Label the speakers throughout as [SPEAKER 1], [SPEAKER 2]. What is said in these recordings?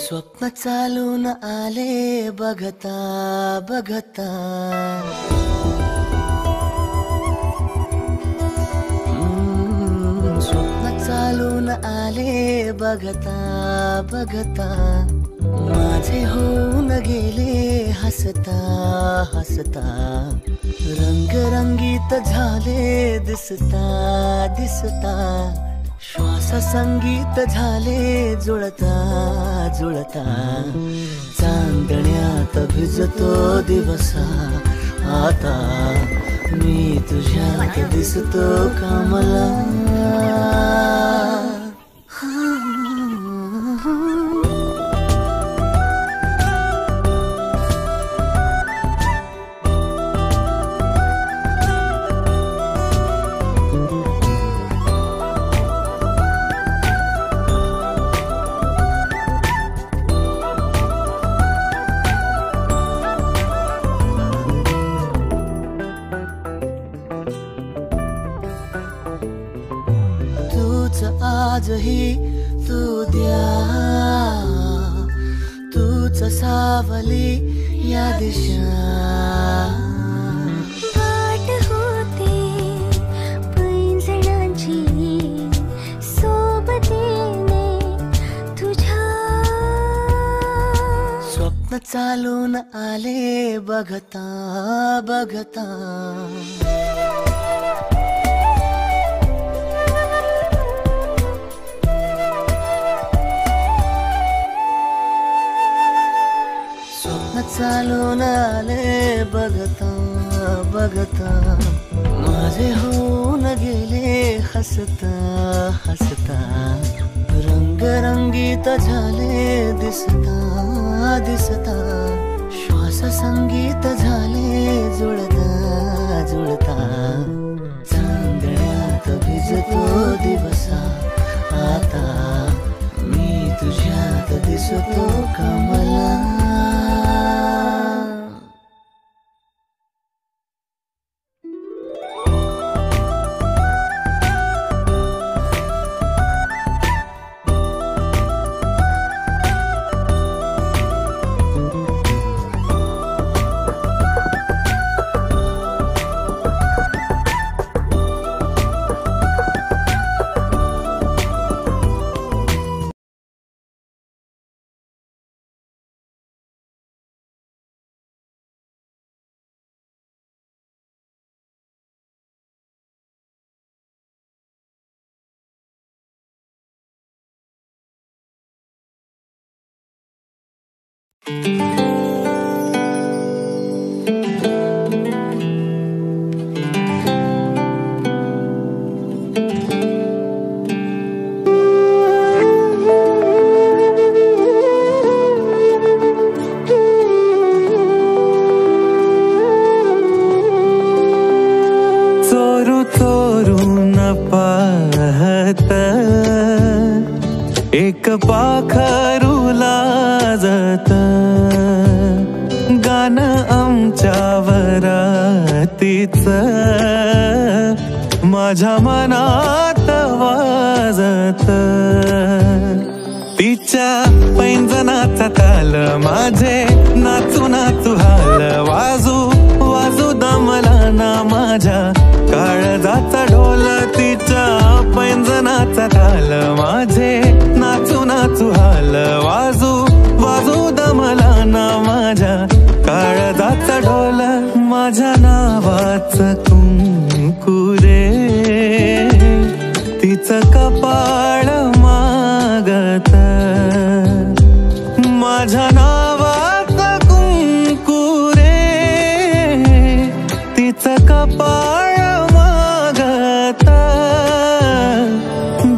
[SPEAKER 1] स्वप्न चालून आले बघता बघता, स्वप्न चालून आले बघता बघता, माझे होऊन गेले हसता हसता, रंगरंगीत झाले दिसता दिसता, श्वास संगीत झाले जुळता जुळता, चांदण्यात भिजतो दिवसा आता, मी तुझ्यात दिसतो का मला. आजही तू द्या, तूच सावली या दिशा,
[SPEAKER 2] वाट होते पैंजणांची सोबतीने तुझ्या.
[SPEAKER 1] स्वप्न चालून आले बघता बघता, चालून आले बघता बघता, माझे होऊन गेले हसता हसता, रंगरंगीत झाले दिसता दिसता, श्वास संगीत झाले जुळता जुळता, चांदण्यात भिजतो दिवसा आता, मी तुझ्यात दिसतो का मला.
[SPEAKER 3] एक पाखरू लाजत, गाणं आमच्या वरातीच माझ्या मनात वाजत, तिच्या पैंजणाचा ताल माझे नाचू नाचू हाल, वाजू वाजू दमला ना माझ्या काळजाचा ढोल, तिच्या पैंजणाचा ताल माझे नाचू नाचू हाल, वाजू वाजू दमला ना माझ्या काळजाचा ढोल, माझ्या नावाचं कुंकू रे तिचं कपाळ मागत, माझ्या नावाचं कुंकू रे तिचं कपाळ मागत,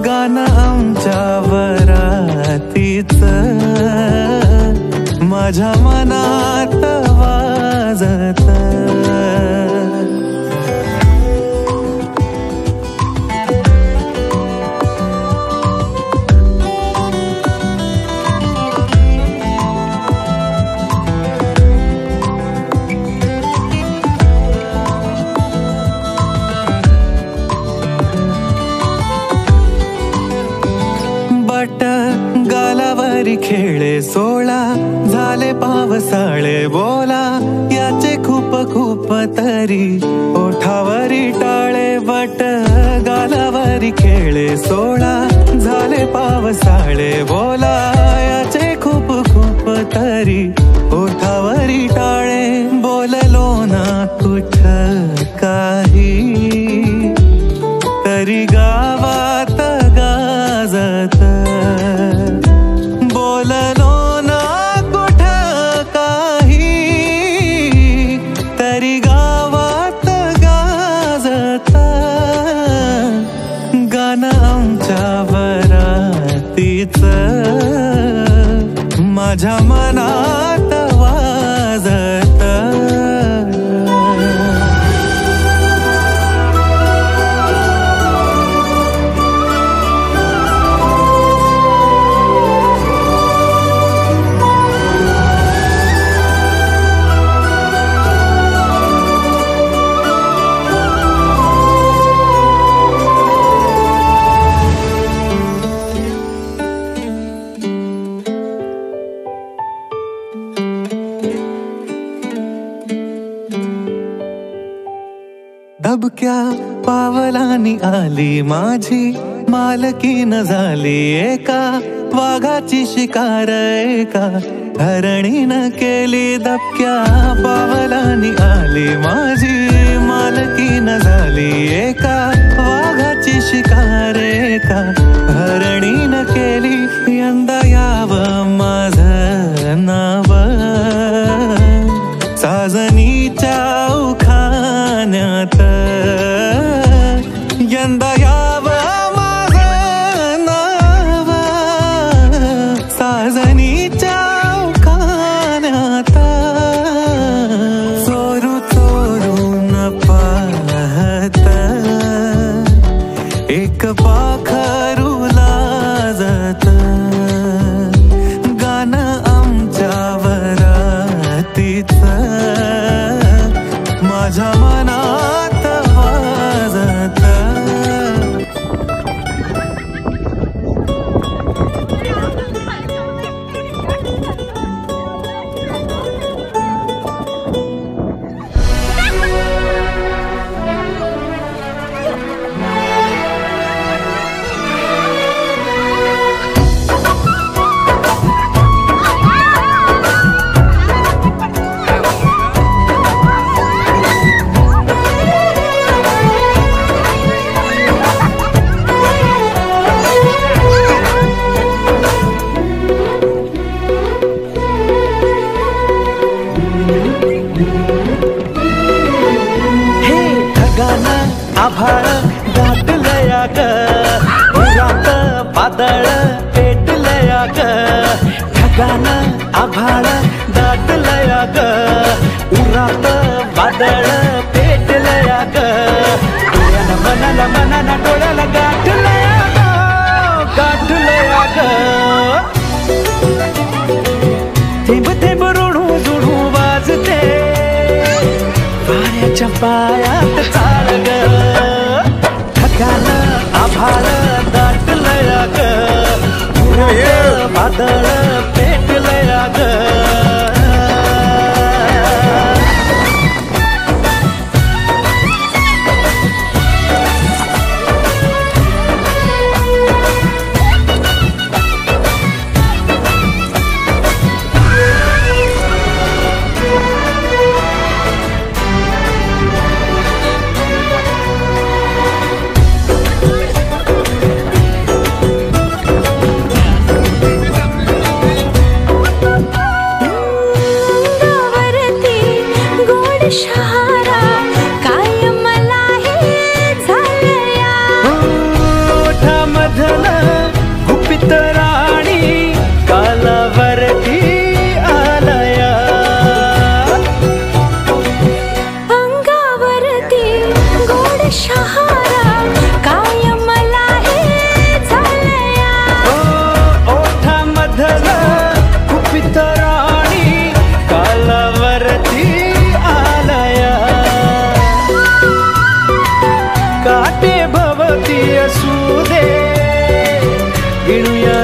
[SPEAKER 3] गाणं आमच्या वरातीच माझ्या मनात वाजत. गालावरी खेळे सोळा, झाले पावसाळे बोला याचे खूप खूप तरी, ओठावरी टाळे बट गालावरी खेळे सोळा, झाले पावसाळे बोला याचे खूप खूप तरी, ओठावरी टाळे बोललो ना कुठ काही, तरी गावात गाजत, बोललो ना कुठ काही, तरी गावात गाजत, गाणं आमच्या वरातीच माझ्या मनात वाजत. दबक्या पावलांनी आली माझी मालकीन झाली एका वाघाची शिकार, एका हरणीनं केली. दबक्या पावलांनी आली माझी मालकीन झाली एका वाघाची शिकार, एका हरणीनं केली. यंदा यावं माझं नाव साजनीच्या उखाण्यात, यंदा यावं माझं नाव साजनीच्या उखाण्यात. चोरू चोरून पाहत एक पाखरू लाजत, गाणं आमच्या वरातीच माझ्या मनात वाजत.
[SPEAKER 1] आभाळ दाटलया ग, उरात वादळ पेटलया ग, ढगानं आभाळ दाटलया ग, उरात वादळ पेटलया ग, डोळ्यानं मनाला मनाला डोळ्याला गाठलया ग, गाठलया ग. थेंब थेंब रुणू जुणू वाजते वाऱ्याच्या पायात चाळ ग, ढगानं आभाळ दाटलया ग, उरात वादळ पेटलया ग.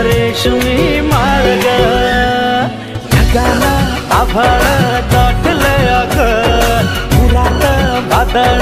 [SPEAKER 1] रेशमी मार्ग ढगाला आभाळ दाटलंय ग, पुरात वादळ